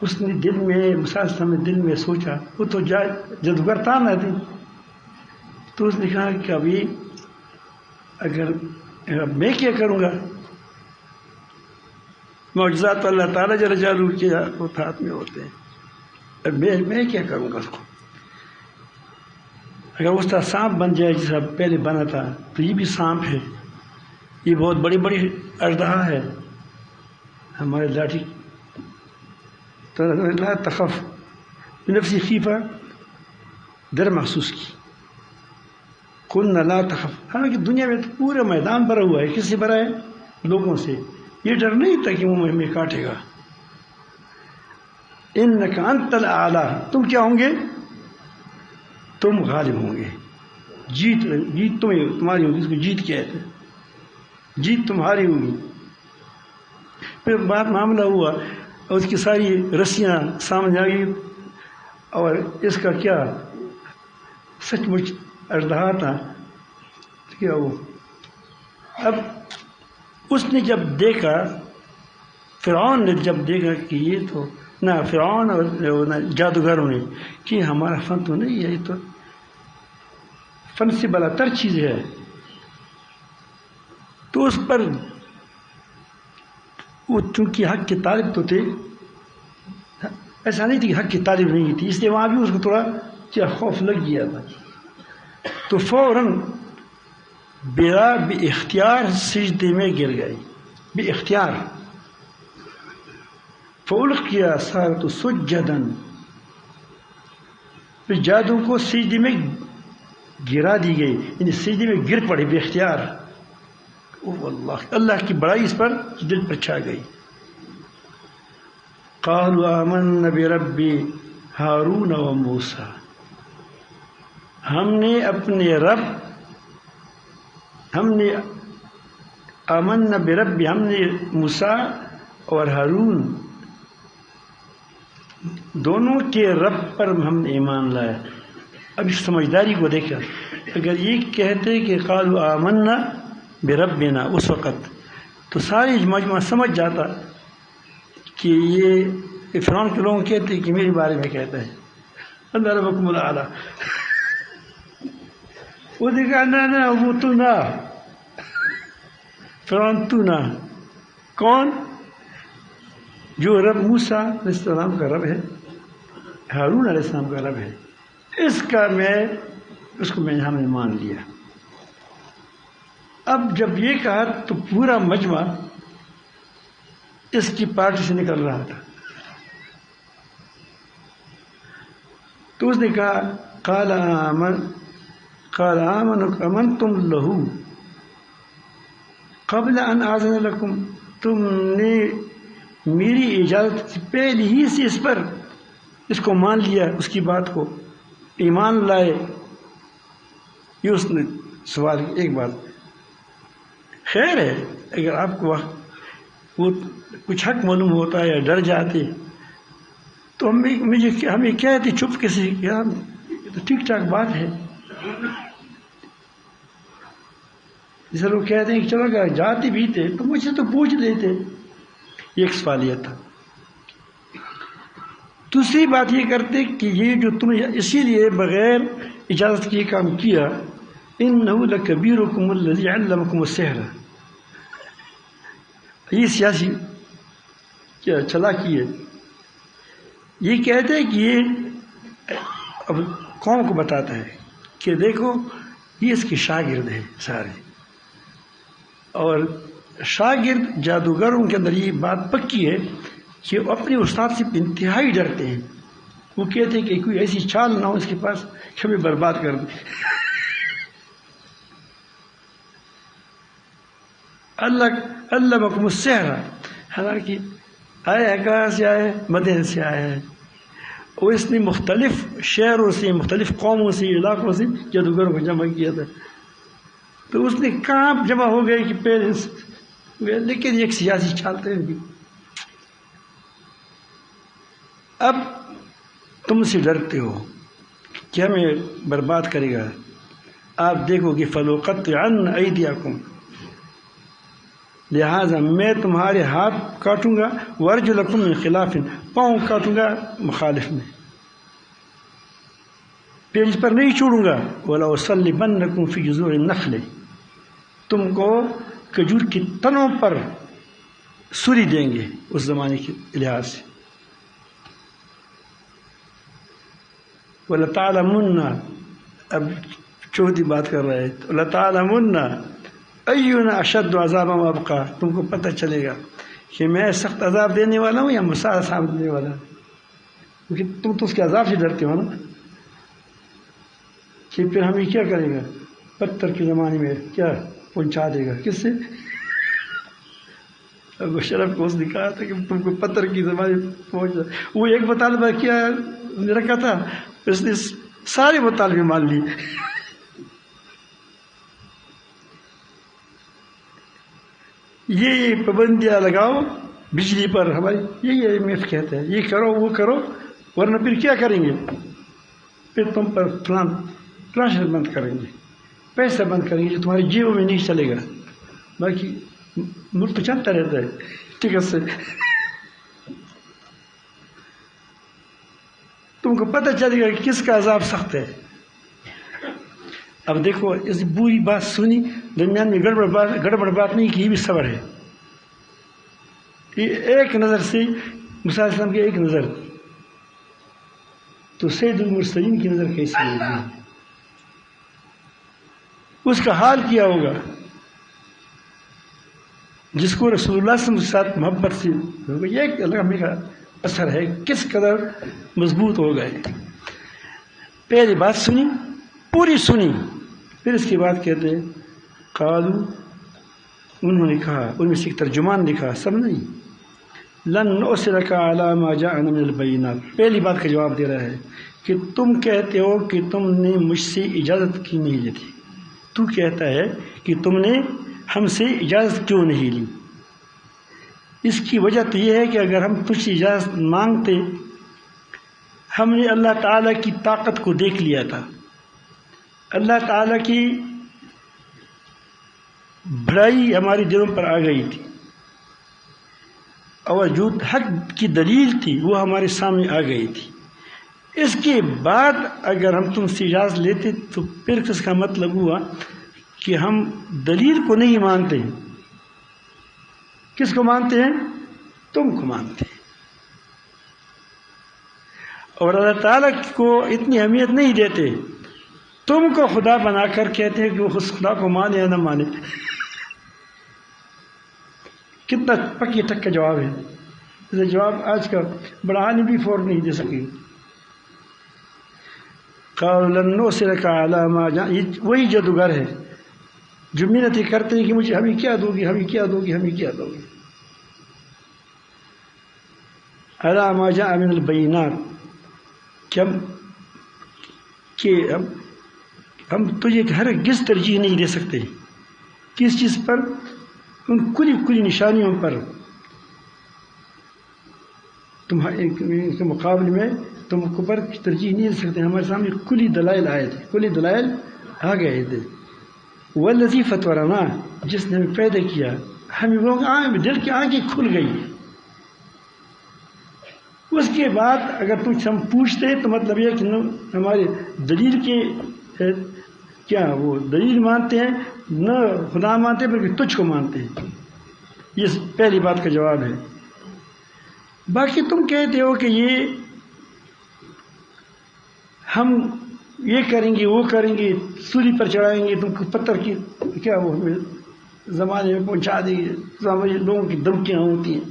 اس نے دل میں مسلسل میں دل میں سوچا، وہ تو جادوگر تھا نہ تھی، تو اس نے کہا کہ ابھی اگر میں کیا کروں گا، معجزات اللہ تعالیٰ جل جلالہ کے ہاتھ میں ہوتے ہیں، اب میں کیا کروں گا اس کو، اگر اس طرح سانپ بن جائے جیسا پہلے بنا تھا تو یہ بھی سانپ ہے، یہ بہت بڑی بڑی اژدہا ہے ہمارے لاٹھی، تو لا تخف بنفسی خیفہ ڈر محسوس کی، قلنا لا تخف، حالانکہ دنیا میں تو پورا میدان بھرا ہوا ہے، کس سے بھرا ہے؟ لوگوں سے، یہ ڈر نہیں تھا کہ وہ ہمیں کاٹے گا، انک انت الاعلی، تم کیا ہوں گے؟ تم غالب ہوں گے، جیت تمہاری ہوگی، اس کو جیت کہتے ہیں، جیت تمہاری ہوگی۔ پھر بات معاملہ ہوا اور اس کی ساری رسیاں سامنے آ گئی، اور اس کا کیا سچ مچ اژدہا تھا، کیا وہ اب اس نے جب دیکھا، فرعون نے جب دیکھا کہ یہ تو نہ فرعون اور نہ جادوگروں نے کہ ہمارا فن تو نہیں ہے، یہ تو فن سے بلا تر چیز ہے، تو اس پر وہ چونکہ حق کے طالب تو تھے، ایسا نہیں تھی کہ حق کی طالب نہیں تھی، اس لیے وہاں بھی اس کو تھوڑا کیا خوف لگ گیا تھا، تو فوراً بے اختیار سجدے میں گر گئی، بے اختیار، فَأُلْقِيَ السَّحَرَةُ سُجَّدًا، پھر جادو کو سجدے میں گرا دی گئی، یعنی سجدے میں گر پڑے بے اختیار، اللہ کی بڑائی اس پر دل پر چھا گئی۔ قالوا آمنا برب ہارون و موسیٰ، ہم نے اپنے رب، ہم نے آمنا برب، ہم نے موسیٰ اور ہارون دونوں کے رب پر ہم نے ایمان لایا۔ اب اس سمجھداری کو دیکھا، اگر یہ کہتے کہ قالوا آمنا بربنا اس وقت، تو ساری مجمع سمجھ جاتا کہ یہ فرعون کے لوگ کہتے کہ میرے بارے میں کہتا ہے اللہ ربکم الاعلیٰ، وہ دیکھا نہ وہ تو نہ، فرعون تو نہ، کون؟ جو رب موسیٰ علیہ السلام کا رب ہے، ہارون علیہ السلام کا رب ہے، اس کو میں ہم نے مان لیا۔ اب جب یہ کہا تو پورا مجمع اس کی پارٹی سے نکل رہا تھا، تو اس نے کہا قال آمنتم لہو قبل ان آذن لکم، تم نے میری اجازت سے پہلے ہی سے اس کو مان لیا، اس کی بات کو ایمان لائے۔ یہ اس نے سوال کی ایک بات، خیر ہے اگر آپ کو وہ کچھ حق معلوم ہوتا ہے یا ڈر جاتے تو ہمیں کہتے چپ کسی، تو ٹھیک ٹھاک بات ہے، جیسے لوگ کہتے ہیں کہ چلو اگر جاتے بھی تھے تو مجھ سے تو پوچھ لیتے، یہ ایک سوال یہ تھا۔ دوسری بات یہ کرتے کہ یہ جو تم اسی لیے بغیر اجازت کے کام کیا، انہ لکبیرکم الذی علمکم السحر، یہ سیاسی کیا چلاکی ہے، یہ کہتے ہیں کہ یہ اب قوم کو بتاتا ہے کہ دیکھو یہ اس کے شاگرد ہیں سارے، اور شاگرد جادوگروں کے اندر یہ بات پکی ہے کہ وہ اپنے استاد سے انتہائی ڈرتے ہیں، وہ کہتے ہیں کہ کوئی ایسی چال نہ ہو اس کے پاس کہ ہمیں برباد کر دے۔ علمکم السحر، حالانکہ آیا کہاں سے آیا؟ مدین سے آیا ہے، اور اس نے مختلف شہروں سے، مختلف قوموں سے، علاقوں سے جادوگروں کو جمع کیا تھا، تو اس نے کہاں جمع ہو گئے کہ پیرنٹس، لیکن ایک سیاسی چالتے ہیں۔ اب تم سے ڈرتے ہو کہ ہمیں برباد کرے گا، آپ دیکھو کہ فلوقطعن ایدیکم، لہٰذا میں تمہارے ہاتھ کاٹوں گا، وارجلکم من خلاف، پاؤں کاٹوں گا مخالف میں، پیج پر نہیں چھوڑوں گا، وَلَأُصَلِّبَنَّكُمْ فِي جُذُوعِ النَّخْلِ، تم کو کھجور کی تنوں پر سولی دیں گے اس زمانے کے لحاظ سے۔ وَلَتَعْلَمُنَّ، اب چوتھی بات کر رہے ہیں، وَلَتَعْلَمُنَّ أَيُّنَا أَشَدُّ عَذَابًا وَأَبْقَىٰ، تم کو پتہ چلے گا کہ میں سخت عذاب دینے والا ہوں یا مساعد دینے والا ہوں، کیونکہ تم تو اس کے عذاب سے ڈرتے ہو نا، کہ پھر ہمیں کیا کرے گا، پتھر کے زمانے میں کیا پہنچا دے گا، کس سے؟ ابو شرف کو اس نے کہا تھا کہ تم کو پتھر کی زمانے پہنچ جائے، وہ ایک مطالبہ کیا رکھا تھا، اس نے سارے مطالبے مان لیے۔ یہ پابندیاں لگاؤ بجلی پر، ہماری یہی ایم ایف کہتے ہیں، یہ کرو وہ کرو، ورنہ پھر کیا کریں گے، پھر تم پر ٹرانسفر بند کریں گے، پیسہ بند کریں گے جو تمہاری جیبوں میں نہیں چلے گا، باقی ملک تو چلتا رہتا ہے ٹکٹ سے۔ تم کو پتہ چلے گا کہ کس کا عذاب سخت ہے۔ اب دیکھو اس بری بات سنی، درمیان میں گڑبڑ بات نہیں کہ یہ بھی صبر ہے، یہ ایک نظر سے موسیٰ علیہ السلام کی ایک نظر تو سید المرسلین کی نظر کیسی ہوگی، اس کا حال کیا ہوگا جس کو رسول اللہ صلی اللہ علیہ وسلم کے ساتھ محبت سے ہوگا، یہ ایک اللہ کا اثر ہے، کس قدر مضبوط ہو گئے۔ پہلی بات سنی، پوری سنی، پھر اس کے بعد کہتے ہیں قالو، انہوں نے کہا، ان میں سے ایک ترجمان نے کہا، سب نہیں، لن نؤثرک علی ما جاءنا من البینات، پہلی بات کا جواب دے رہا ہے کہ تم کہتے ہو کہ تم نے مجھ سے اجازت کیوں نہیں لی تھی، تو کہتا ہے کہ تم نے ہم سے اجازت کیوں نہیں لی۔ اس کی وجہ تو یہ ہے کہ اگر ہم تجھ سے اجازت مانگتے، ہم نے اللہ تعالیٰ کی طاقت کو دیکھ لیا تھا، اللہ تعالیٰ کی بڑائی ہمارے دلوں پر آ گئی تھی، اور جو حق کی دلیل تھی وہ ہمارے سامنے آ گئی تھی۔ اس کے بعد اگر ہم تم سے اجازت لیتے تو پھر اس کا مطلب ہوا کہ ہم دلیل کو نہیں مانتے، کس کو مانتے ہیں؟ تم کو مانتے ہیں، اور اللہ تعالیٰ کو اتنی اہمیت نہیں دیتے، تم کو خدا بنا کر کہتے ہیں کہ وہ اس خدا کو مانے یا نہ مانے۔ کتنا پکی ٹک کا جواب ہے، اسے جواب آج کا بڑا عالم بھی فوراً نہیں دے سکے۔ قالوا لن نؤثرک علی ما جاءنا، یہ وہی جادوگر ہے جو منتیں کرتے ہیں کہ مجھے ہمیں کیا دو گی، ہمیں کیا دو گی، ہمیں کیا دو گی۔ علی ما جاء من البینات، کہ ہم تجھے ہرگز ترجیح نہیں دے سکتے، کس چیز پر؟ ان کلی نشانیوں پر، تمہارے کے مقابلے میں تم کو پر ترجیح نہیں دے سکتے، ہمارے سامنے کلی دلائل آئے تھے، کلی دلائل آ گئے تھے۔ والذی فطرنا، جس نے ہمیں پیدا کیا، ہمیں وہ دل کی آنکھیں کھل گئی۔ اس کے بعد اگر تم سے ہم پوچھتے تو مطلب یہ کہ ہمارے دلیل کے کیا وہ دلیل مانتے ہیں، نہ خدا مانتے بلکہ تجھ کو مانتے ہیں، یہ پہلی بات کا جواب ہے۔ باقی تم کہتے ہو کہ یہ ہم یہ کریں گے وہ کریں گے، سولی پر چڑھائیں گے، تم کو پتھر کی کیا وہ زمانے میں پہنچا دیں گے، لوگوں کی دھمکیاں ہوتی ہیں۔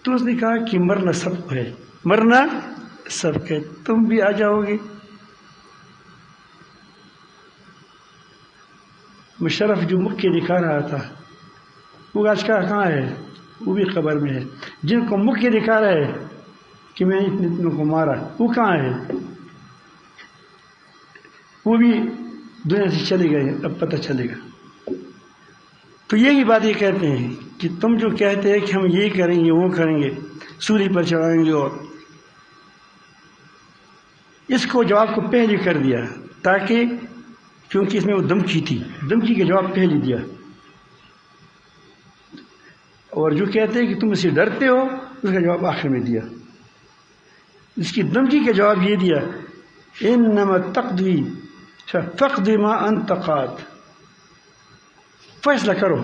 تو اس نے کہا کہ مرنا سب کو ہے، مرنا سب کا ہے، تم بھی آ جاؤ گے۔ مشرف جو مکے دکھا رہا تھا وہ آج کہاں ہے؟ وہ بھی قبر میں ہے۔ جن کو مکے دکھا رہا ہے کہ میں نے اتنوں کو مارا، وہ کہاں ہے؟ وہ بھی دنیا سے چلے گئے، اب پتہ چلے گا۔ تو یہی بات یہ کہتے ہیں کہ تم جو کہتے ہیں کہ ہم یہ کریں گے وہ کریں گے، سولی پر چڑھائیں گے، اور اس کو جواب کو پہلے کر دیا تاکہ کیونکہ اس میں وہ دھمکی تھی، دھمکی کا جواب پہلے دیا، اور جو کہتے ہیں کہ تم اسے ڈرتے ہو اس کا جواب آخر میں دیا۔ اس کی دھمکی کا جواب یہ دیا، انما تقضی فاقض ما انت قاض، فیصلہ کرو،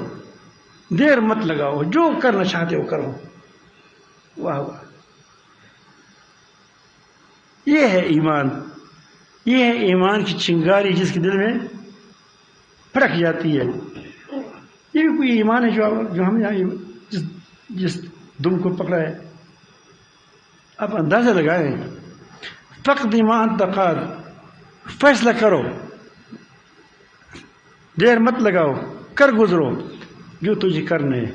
دیر مت لگاؤ، جو کرنا چاہتے ہو کرو۔ واہ واہ، یہ ہے ایمان، یہ ہے ایمان کی چنگاری جس کے دل میں پھڑک جاتی ہے۔ یہ بھی کوئی ایمان ہے جو ہم یہاں جس دم کو پکڑا ہے۔ آپ اندازہ لگائیں، فقد ما انت قاض، فیصلہ کرو، دیر مت لگاؤ، کر گزرو جو تجھے کرنا ہے۔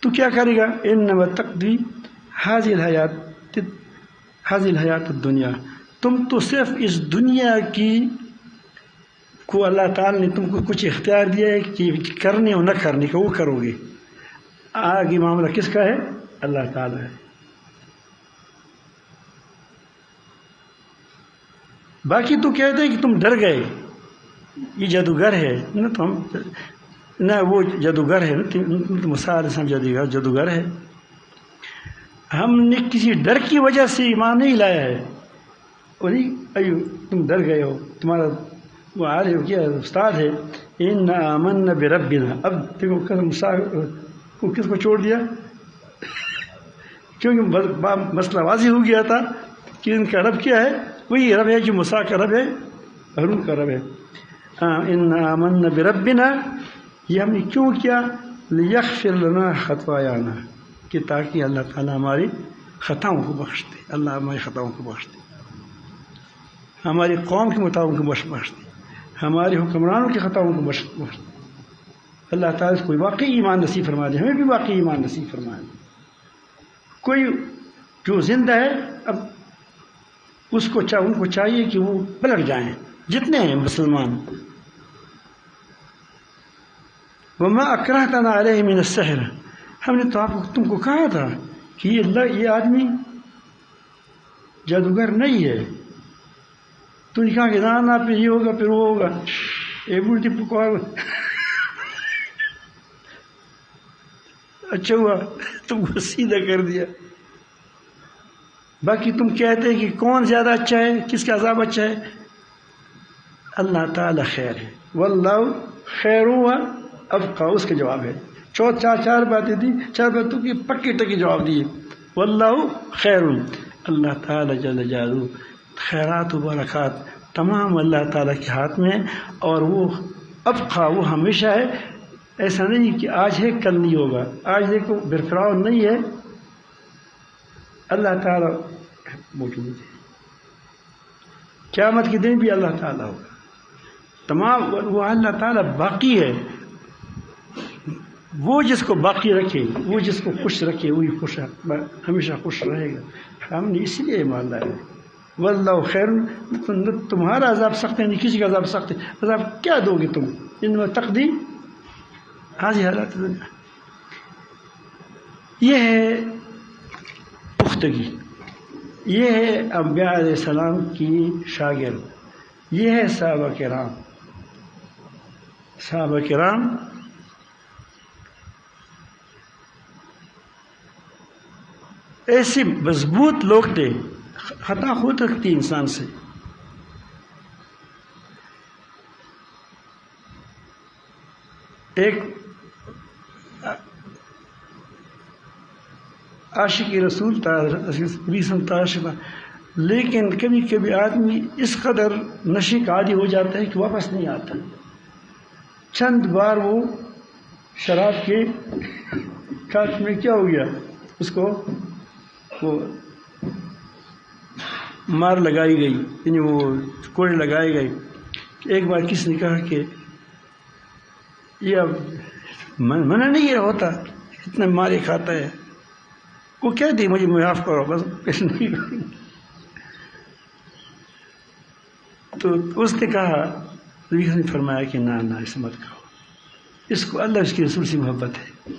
تو کیا کرے گا؟ انما تقضی هذه الحیات الدنیا، تم تو صرف اس دنیا کی کو اللہ تعالیٰ نے تم کو کچھ اختیار دیا ہے کہ کرنے اور نہ کرنے کا، وہ کرو گے۔ آگے معاملہ کس کا ہے؟ اللہ تعالیٰ ہے۔ باقی تو کہتے ہیں کہ تم ڈر گئے، یہ جادوگر ہے نہ، تو ہم نہ وہ جادوگر ہے، موسیٰ علیہ السلام جادوگر ہے۔ ہم نے کسی ڈر کی وجہ سے ایمان نہیں لایا ہے، اور ایو تم ڈر گئے ہو، تمہارا وہ عالم کیا استاد ہے، ان آمنا بربنا۔ اب دیکھو موسیٰ کو کس کو چھوڑ دیا؟ کیونکہ مسئلہ واضح ہو گیا تھا کہ ان کا رب کیا ہے، وہی رب ہے جو موسیٰ کا رب ہے، ہارون کا رب ہے۔ ان آمنا بربنا، یہ ہم نے کیوں کیا؟ لیغفر لنا خطایانا، کہ تاکہ اللہ تعالیٰ ہماری خطاؤں کو بخش دے، اللہ ہماری خطاؤں کو بخش دے، ہماری قوم کے مطابق کو بخش دے، ہمارے حکمرانوں کی خطاؤں کو بخش دے۔ اللہ تعالیٰ اس کو واقعی ایمان نصیب فرما دے، ہمیں بھی واقعی ایمان نصیب فرما دے۔ کوئی جو زندہ ہے اب اس کو ان کو چاہیے کہ وہ پلٹ جائیں، جتنے ہیں مسلمان۔ وما اکرہتنا علیہ من السحر، ہم نے تو تم کو کہا تھا کہ یہ آدمی جادوگر نہیں ہے، تو نے کہا کہ نہ پھر یہ ہوگا پھر وہ ہوگا، ایک بلٹی پکار اچھا ہوا تم کو سیدھا کر دیا۔ باقی تم کہتے کہ کون زیادہ اچھا ہے، کس کا عذاب اچھا ہے؟ اللہ تعالی خیر ہے، واللہ خیر و ابقا، اس کا جواب ہے۔ چار باتیں تھی، چار باتوں کی پکی ٹکی جواب دیے۔ واللہ خیر، اللہ تعالی جل جلالہ خیرات و برکات تمام اللہ تعالیٰ کے ہاتھ میں، اور وہ ابقا، وہ ہمیشہ ہے۔ ایسا نہیں کہ آج ہے کل نہیں ہوگا، آج دیکھو برقرار نہیں ہے، اللہ تعالیٰ موجود ہے، قیامت کے دن بھی اللہ تعالیٰ ہوگا، تمام وہ اللہ تعالیٰ باقی ہے۔ وہ جس کو باقی رکھے، وہ جس کو خوش رکھے، وہی خوش ہمیشہ خوش رہے گا۔ ہم نے اسی لیے ایمان لایا۔ واللہ خیر، تمہارا عذاب سخت ہے، نہیں کسی کا عذاب سخت ہے، عذاب کیا دو گے تم؟ انما تقضی هذه حالات دنیا۔ یہ ہے پختگی، یہ ہے انبیاء علیہ السلام کی شاگرد، یہ ہے صحابہ کرام۔ صحابہ کرام ایسے مضبوط لوگ تھے، خطا خود رکھتی انسان سے۔ ایک عاشق رسول تھا، لیکن کبھی کبھی آدمی اس قدر نشے کا عادی ہو جاتا ہے کہ واپس نہیں آتا۔ چند بار وہ شراب کے کاٹ میں کیا ہو گیا، اس کو وہ مار لگائی گئی، یعنی وہ کوڑ لگائی گئی۔ ایک بار کس نے کہا کہ یہ اب منع نہیں ہوتا، اتنا مارے کھاتا ہے، وہ کہتی مجھے معاف کرو بس، کچھ نہیں۔ تو اس نے کہا، اس نے فرمایا کہ نہ اسے مت کہو، اس کو اللہ اس کی رسول سے محبت ہے،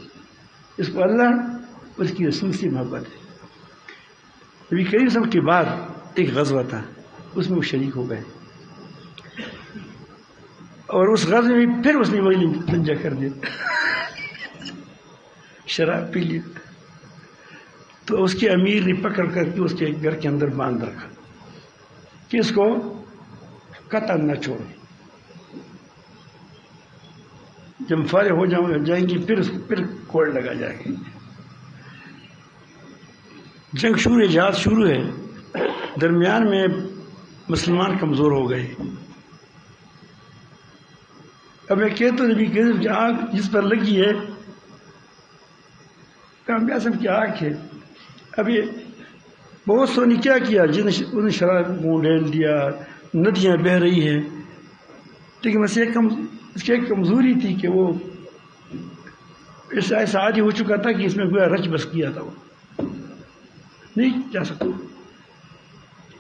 اس کو اللہ اس کی رسول سے محبت ہے۔ نبی کریم صلی اللہ علیہ وسلم کے بعد ایک غزوہ تھا، اس میں وہ شریک ہو گئے۔ اور اس غزوے میں پھر اس نے وہی لنجا کر دیا، شراب پی لی، تو اس کے امیر نے پکڑ کر کے اس کے گھر کے اندر باندھ رکھا کہ اس کو قطع نہ چھوڑے، جب فارغ ہو جائیں گے پھر کوڑ لگا جائے گا۔ جنگ شروع ہے، جہاد شروع ہے، درمیان میں مسلمان کمزور ہو گئے۔ اب میں کہتا ہوں کہ آگ جس پر لگی ہے کامیاسم کی آگ ہے۔ اب یہ بہت سو نے کیا کیا، انہیں شراب منہ ڈال دیا، ندیاں بہہ رہی ہیں، لیکن بس اس کی ایک کمزوری تھی کہ وہ ایسا عادی ہو چکا تھا کہ اس میں گویا رچ بس کیا تھا، وہ نہیں جا سکتا۔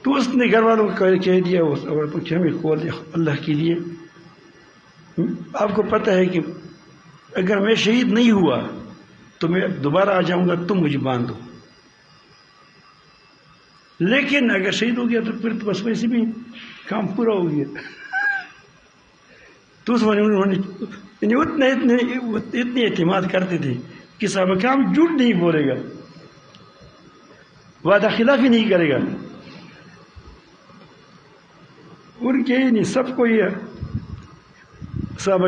تو اس نے گھر والوں کو کہہ دیا کہ ہمیں کھول دیا اللہ کے لیے، آپ کو پتہ ہے کہ اگر میں شہید نہیں ہوا تو میں دوبارہ آ جاؤں گا، تم مجھے باندھو، لیکن اگر شہید ہو گیا تو پھر تو بس ویسے بھی کام پورا ہو گیا۔ تو اس انہوں نے اتنے اعتماد کرتے تھے کہ صحابہ کرام جھوٹ نہیں بولے گا، وعدہ خلافی نہیں کرے گا، ان کے نہیں سب کو یہ صحابہ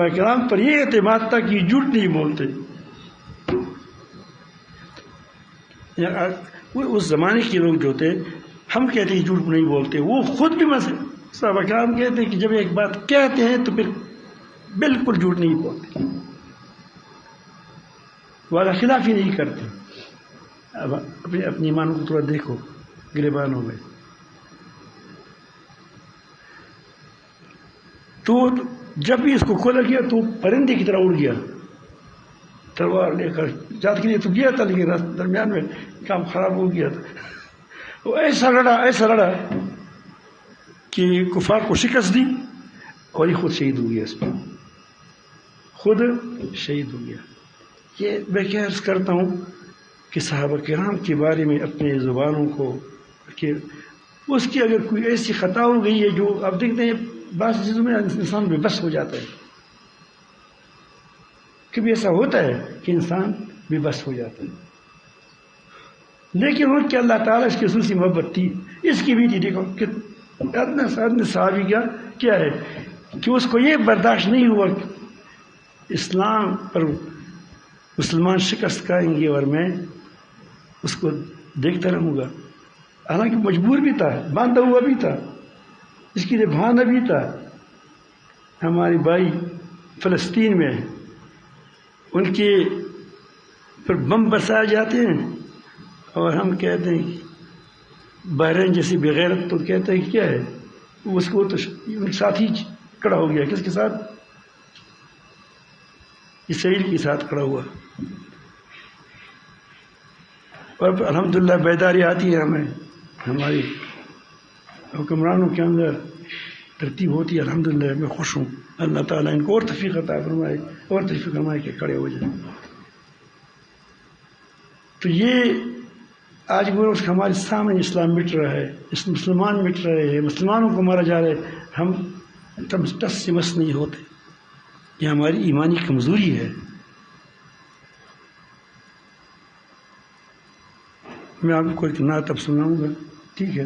کرام پر یہ اعتماد تھا کہ جھوٹ نہیں بولتے۔ اس زمانے کے لوگ جو تھے، ہم کہتے ہیں جھوٹ نہیں بولتے، وہ خود بھی صحابہ کرام کہتے ہیں کہ جب ایک بات کہتے ہیں تو پھر بالکل جھوٹ نہیں بولتے، وعدہ خلافی نہیں کرتے۔ اب اپنی ایمانوں کو تھوڑا دیکھو، گریبانوں میں تو جب بھی اس کو کھولا گیا تو پرندے کی طرح اڑ گیا، تلوار لے کر جات کے لیے تو گیا تھا، لیکن درمیان میں کام خراب ہو گیا تھا۔ وہ ایسا لڑا کہ کفار کو شکست دی، اور یہ خود شہید ہو گیا، اس میں خود شہید ہو گیا۔ یہ میں کیا عرض کرتا ہوں کہ صحابہ کرام کے بارے میں اپنے زبانوں کو کہ اس کی اگر کوئی ایسی خطا ہو گئی ہے جو آپ دیکھتے ہیں بعض چیزوں میں انسان بے بس ہو جاتا ہے، کبھی ایسا ہوتا ہے کہ انسان بے بس ہو جاتا ہے، لیکن ان کے اللہ تعالیٰ اس کی خصوصی محبت تھی، اس کی بھی تھی۔ دیکھو کہ ادنا صحابی کیا ہے کہ اس کو یہ برداشت نہیں ہوا کہ اسلام پر مسلمان شکست کھائیں گے اور میں اس کو دیکھتا رہوں گا، حالانکہ مجبور بھی تھا، باندھا ہوا بھی تھا، اس کے لیے بہانا بھی تھا۔ ہمارے بھائی فلسطین میں ان کے پر بم برسائے جاتے ہیں، اور ہم کہتے ہیں بحرین جیسی بغیرت تو کہتے ہیں کہ کیا ہے، اس کو تو ان ساتھ ہی کھڑا ہو گیا، کس کے ساتھ؟ اسرائیل کے ساتھ کھڑا ہوا۔ اور الحمدللہ بیداری آتی ہے ہمیں، ہماری حکمرانوں کے اندر ترتیب ہوتی ہے، الحمدللہ میں خوش ہوں۔ اللہ تعالیٰ ان کو اور توفیق عطا فرمائے، اور توفیق فرمائے کہ کھڑے ہو جائیں۔ تو یہ آج ہمارے سامنے اسلام مٹ رہا ہے، مسلمان مٹ رہے ہیں، مسلمانوں کو مارا جا رہا ہے، ہم ٹس سے مس نہیں ہوتے، یہ ہماری ایمانی کمزوری ہے۔ میں آپ کو ایک نعت اب سناؤں گا، ٹھیک ہے؟